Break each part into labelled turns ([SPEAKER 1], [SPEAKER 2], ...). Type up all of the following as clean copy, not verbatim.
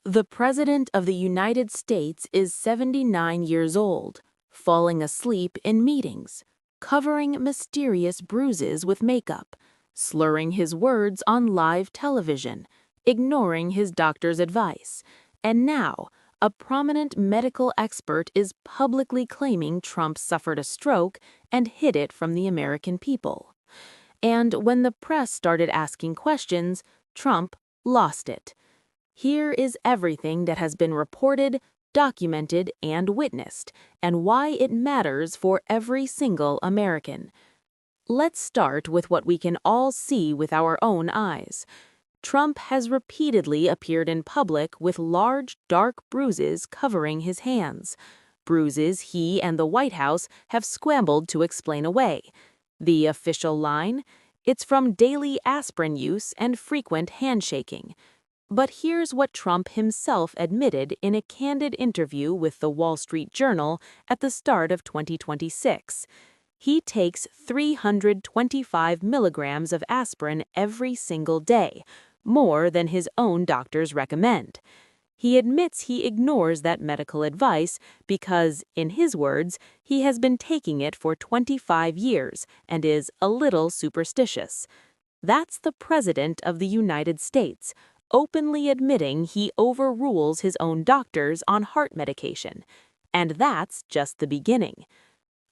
[SPEAKER 1] The President of the United States is 79 years old, falling asleep in meetings, covering mysterious bruises with makeup, slurring his words on live television, ignoring his doctor's advice, and now a prominent medical expert is publicly claiming Trump suffered a stroke and hid it from the American people. And when the press started asking questions, Trump lost it. Here is everything that has been reported, documented, and witnessed, and why it matters for every single American. Let's start with what we can all see with our own eyes. Trump has repeatedly appeared in public with large, dark bruises covering his hands. Bruises he and the White House have scrambled to explain away. The official line? It's from daily aspirin use and frequent handshaking. But here's what Trump himself admitted in a candid interview with the Wall Street Journal at the start of 2026. He takes 325 milligrams of aspirin every single day, more than his own doctors recommend. He admits he ignores that medical advice because, in his words, he has been taking it for 25 years and is a little superstitious. That's the President of the United States, openly admitting he overrules his own doctors on heart medication. And that's just the beginning.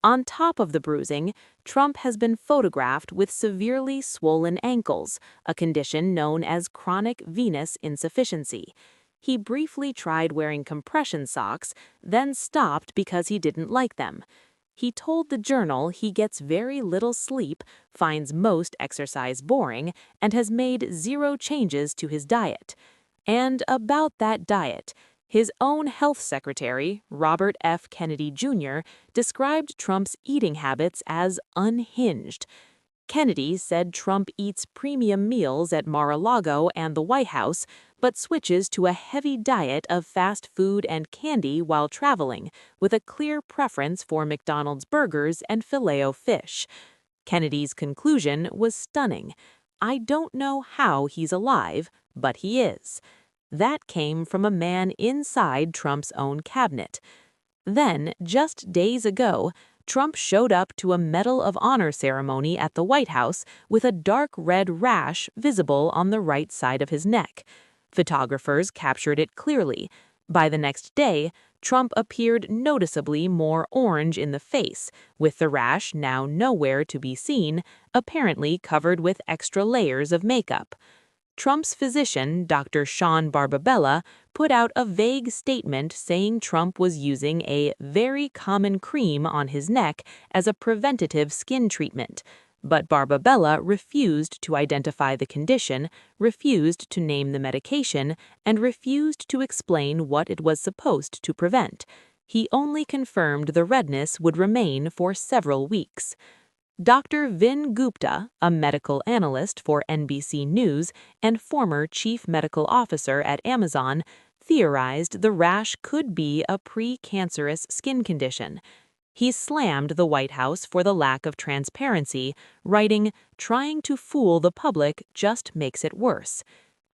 [SPEAKER 1] On top of the bruising, Trump has been photographed with severely swollen ankles, a condition known as chronic venous insufficiency. He briefly tried wearing compression socks, then stopped because he didn't like them. He told the Journal he gets very little sleep, finds most exercise boring, and has made 0 changes to his diet. And about that diet, his own health secretary, Robert F. Kennedy Jr., described Trump's eating habits as unhinged. Kennedy said Trump eats premium meals at Mar-a-Lago and the White House, but switches to a heavy diet of fast food and candy while traveling, with a clear preference for McDonald's burgers and Filet-O-Fish. Kennedy's conclusion was stunning. I don't know how he's alive, but he is. That came from a man inside Trump's own cabinet. Then, just days ago, Trump showed up to a Medal of Honor ceremony at the White House with a dark red rash visible on the right side of his neck. Photographers captured it clearly. By the next day, Trump appeared noticeably more orange in the face, with the rash now nowhere to be seen, apparently covered with extra layers of makeup. Trump's physician, Dr. Sean Barbabella, put out a vague statement saying Trump was using a very common cream on his neck as a preventative skin treatment. But Barbabella refused to identify the condition, refused to name the medication, and refused to explain what it was supposed to prevent. He only confirmed the redness would remain for several weeks. Dr. Vin Gupta, a medical analyst for NBC News and former chief medical officer at Amazon, theorized the rash could be a pre-cancerous skin condition. He slammed the White House for the lack of transparency, writing, "Trying to fool the public just makes it worse."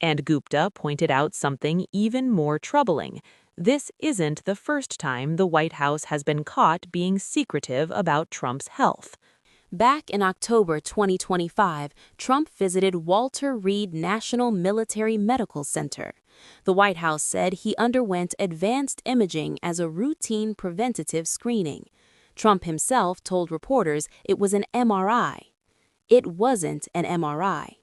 [SPEAKER 1] And Gupta pointed out something even more troubling. This isn't the first time the White House has been caught being secretive about Trump's health. Back in October 2025, Trump visited Walter Reed National Military Medical Center. The White House said he underwent advanced imaging as a routine preventative screening. Trump himself told reporters it was an MRI. It wasn't an MRI.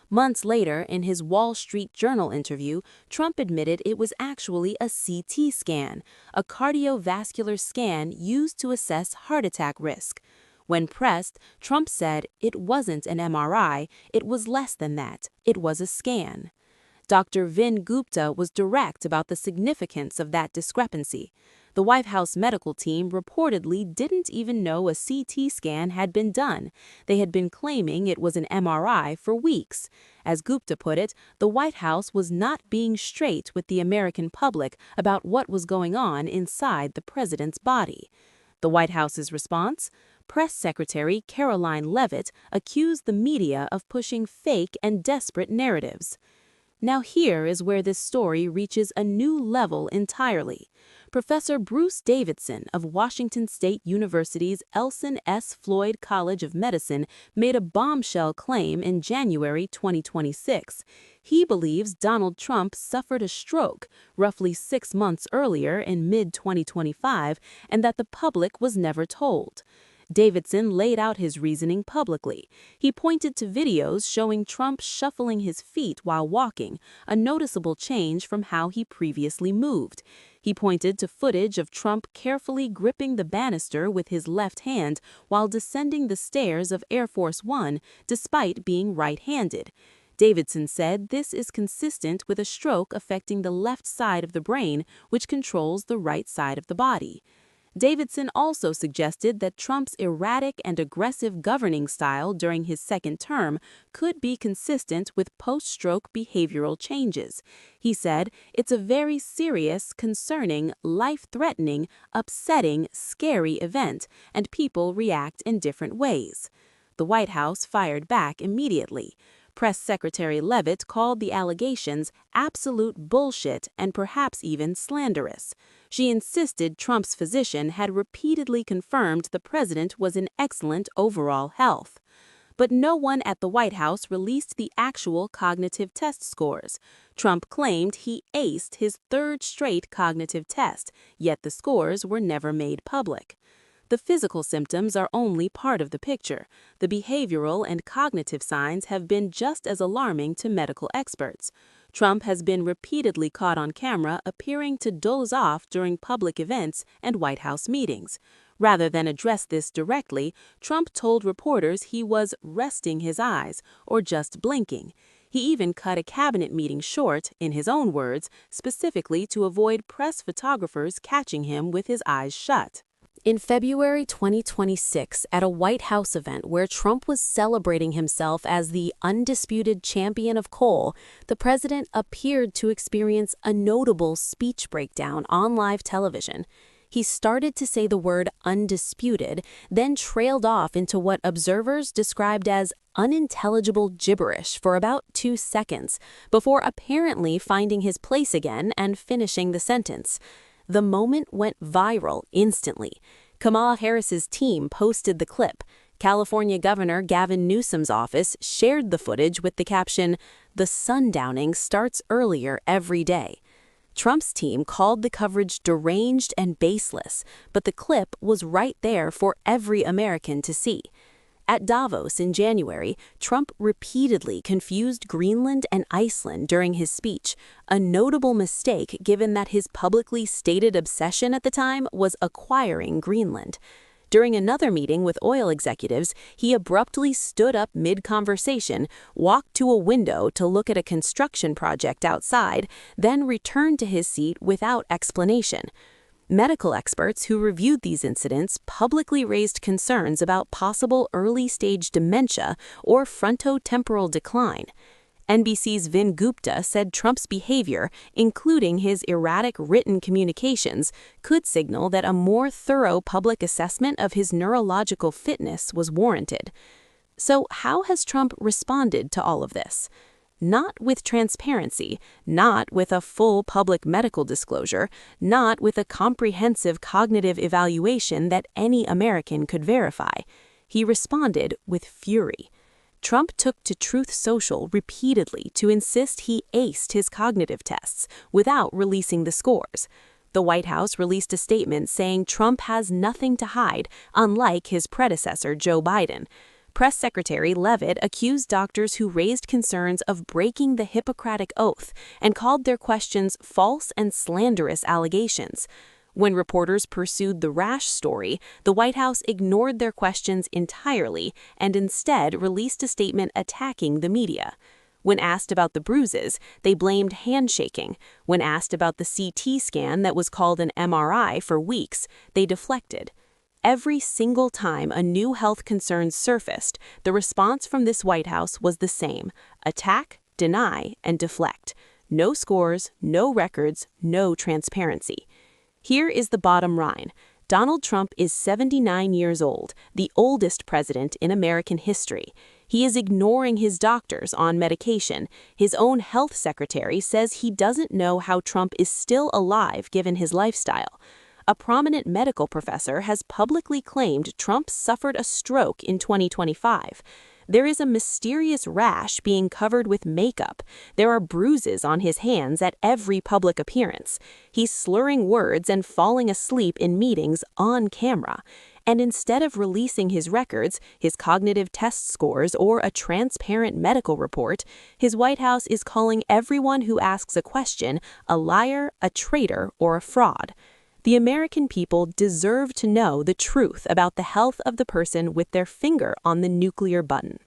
[SPEAKER 1] Months later, in his Wall Street Journal interview, Trump admitted it was actually a CT scan, a cardiovascular scan used to assess heart attack risk. When pressed, Trump said it wasn't an MRI, it was less than that, it was a scan. Dr. Vin Gupta was direct about the significance of that discrepancy. The White House medical team reportedly didn't even know a CT scan had been done. They had been claiming it was an MRI for weeks. As Gupta put it, the White House was not being straight with the American public about what was going on inside the president's body. The White House's response? Press Secretary Caroline Leavitt accused the media of pushing fake and desperate narratives. Now here is where this story reaches a new level entirely. Professor Bruce Davidson of Washington State University's Elson S. Floyd College of Medicine made a bombshell claim in January 2026. He believes Donald Trump suffered a stroke roughly 6 months earlier in mid-2025 and that the public was never told. Davidson laid out his reasoning publicly. He pointed to videos showing Trump shuffling his feet while walking, a noticeable change from how he previously moved. He pointed to footage of Trump carefully gripping the banister with his left hand while descending the stairs of Air Force One despite being right-handed. Davidson said this is consistent with a stroke affecting the left side of the brain, which controls the right side of the body. Davidson also suggested that Trump's erratic and aggressive governing style during his second term could be consistent with post-stroke behavioral changes. He said, "It's a very serious, concerning, life-threatening, upsetting, scary event, and people react in different ways." The White House fired back immediately. Press Secretary Leavitt called the allegations absolute bullshit and perhaps even slanderous. She insisted Trump's physician had repeatedly confirmed the president was in excellent overall health. But no one at the White House released the actual cognitive test scores. Trump claimed he aced his third straight cognitive test, yet the scores were never made public. The physical symptoms are only part of the picture. The behavioral and cognitive signs have been just as alarming to medical experts. Trump has been repeatedly caught on camera appearing to doze off during public events and White House meetings. Rather than address this directly, Trump told reporters he was resting his eyes or just blinking. He even cut a cabinet meeting short, in his own words, specifically to avoid press photographers catching him with his eyes shut. In February 2026, at a White House event where Trump was celebrating himself as the undisputed champion of coal, the president appeared to experience a notable speech breakdown on live television. He started to say the word undisputed, then trailed off into what observers described as unintelligible gibberish for about 2 seconds, before apparently finding his place again and finishing the sentence. The moment went viral instantly. Kamala Harris's team posted the clip. California Governor Gavin Newsom's office shared the footage with the caption, "The sundowning starts earlier every day." Trump's team called the coverage deranged and baseless, but the clip was right there for every American to see. At Davos in January, Trump repeatedly confused Greenland and Iceland during his speech, a notable mistake given that his publicly stated obsession at the time was acquiring Greenland. During another meeting with oil executives, he abruptly stood up mid-conversation, walked to a window to look at a construction project outside, then returned to his seat without explanation. Medical experts who reviewed these incidents publicly raised concerns about possible early-stage dementia or frontotemporal decline. NBC's Vin Gupta said Trump's behavior, including his erratic written communications, could signal that a more thorough public assessment of his neurological fitness was warranted. So how has Trump responded to all of this? Not with transparency, not with a full public medical disclosure, not with a comprehensive cognitive evaluation that any American could verify. He responded with fury. Trump took to Truth Social repeatedly to insist he aced his cognitive tests without releasing the scores. The White House released a statement saying Trump has nothing to hide, unlike his predecessor, Joe Biden. Press Secretary Leavitt accused doctors who raised concerns of breaking the Hippocratic Oath and called their questions false and slanderous allegations. When reporters pursued the rash story, the White House ignored their questions entirely and instead released a statement attacking the media. When asked about the bruises, they blamed handshaking. When asked about the CT scan that was called an MRI for weeks, they deflected. Every single time a new health concern surfaced, the response from this White House was the same: attack, deny, and deflect. No scores, no records, no transparency. Here is the bottom line. Donald Trump is 79 years old, the oldest president in American history. He is ignoring his doctors on medication. His own health secretary says he doesn't know how Trump is still alive given his lifestyle. A prominent medical professor has publicly claimed Trump suffered a stroke in 2025. There is a mysterious rash being covered with makeup. There are bruises on his hands at every public appearance. He's slurring words and falling asleep in meetings on camera. And instead of releasing his records, his cognitive test scores, or a transparent medical report, his White House is calling everyone who asks a question a liar, a traitor, or a fraud. The American people deserve to know the truth about the health of the person with their finger on the nuclear button.